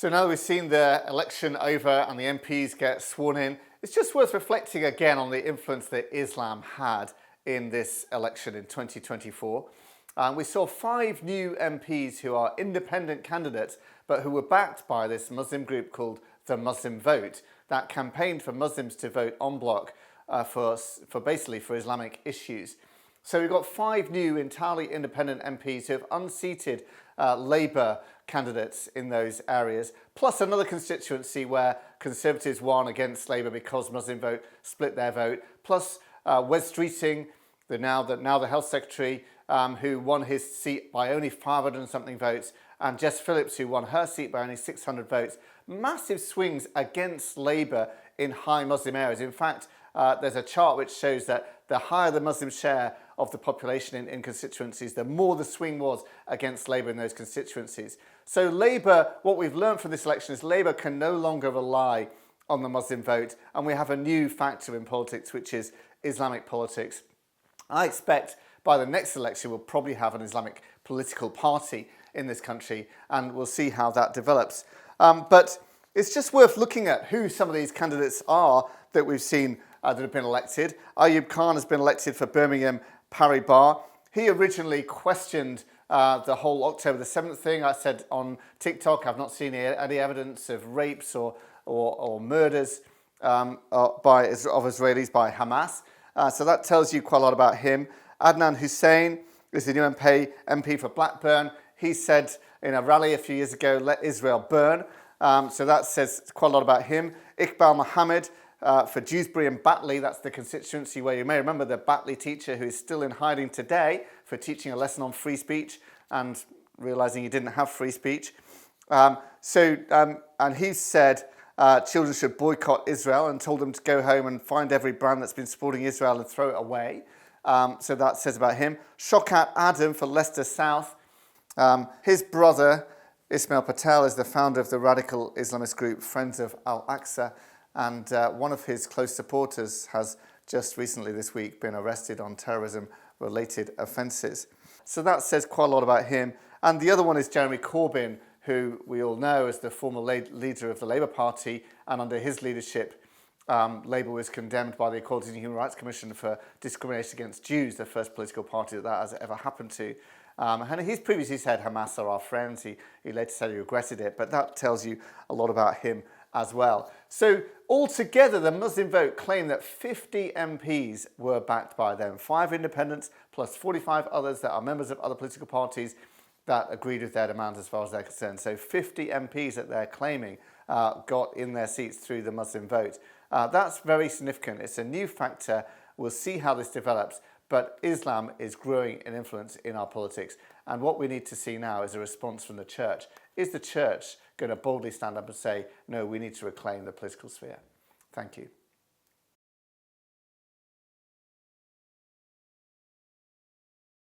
So now that we've seen the election over and the MPs get sworn in, it's just worth reflecting again on the influence that Islam had in this election in 2024. We saw 5 new MPs who are independent candidates, but who were backed by this Muslim group called the Muslim Vote, that campaigned for Muslims to vote en bloc for Islamic issues. So we've got 5 new entirely independent MPs who have unseated Labour candidates in those areas, plus another constituency where Conservatives won against Labour because Muslim Vote split their vote, plus Wes Streeting, now the Health Secretary, who won his seat by only 500 and something votes, and Jess Phillips, who won her seat by only 600 votes. Massive swings against Labour in high Muslim areas. In fact, there's a chart which shows that the higher the Muslim share of the population in constituencies, the more the swing was against Labour in those constituencies. So Labour, what we've learned from this election is Labour can no longer rely on the Muslim vote, and we have a new factor in politics, which is Islamic politics. I expect by the next election we'll probably have an Islamic political party in this country, and we'll see how that develops. But it's just worth looking at who some of these candidates are that we've seen that have been elected. Ayoub Khan has been elected for Birmingham Paribas. He originally questioned the whole October the 7th thing. I said on TikTok, I've not seen any evidence of rapes or murders of Israelis by Hamas. So that tells you quite a lot about him. Adnan Hussain is the new MP for Blackburn. He said in a rally a few years ago, "Let Israel burn." So that says quite a lot about him. Iqbal Mohamed for Dewsbury and Batley, that's the constituency where you may remember the Batley teacher who is still in hiding today for teaching a lesson on free speech and realising he didn't have free speech. And he said children should boycott Israel and told them to go home and find every brand that's been supporting Israel and throw it away. So that says about him. Shockat Adam for Leicester South. His brother, Ismail Patel, is the founder of the radical Islamist group Friends of Al-Aqsa, and one of his close supporters has just recently this week been arrested on terrorism-related offences. So that says quite a lot about him. And the other one is Jeremy Corbyn, who we all know as the former leader of the Labour Party, and under his leadership, Labour was condemned by the Equality and Human Rights Commission for discrimination against Jews, the first political party that has ever happened to. And he's previously said Hamas are our friends. He later said he regretted it, but that tells you a lot about him as well. So altogether, the Muslim Vote claimed that 50 MPs were backed by them, 5 independents plus 45 others that are members of other political parties that agreed with their demands as far as they're concerned. So 50 MPs that they're claiming got in their seats through the Muslim Vote. That's very significant. It's a new factor. We'll see how this develops. But Islam is growing in influence in our politics. And what we need to see now is a response from the church. Is the church going to boldly stand up and say, no, we need to reclaim the political sphere? Thank you.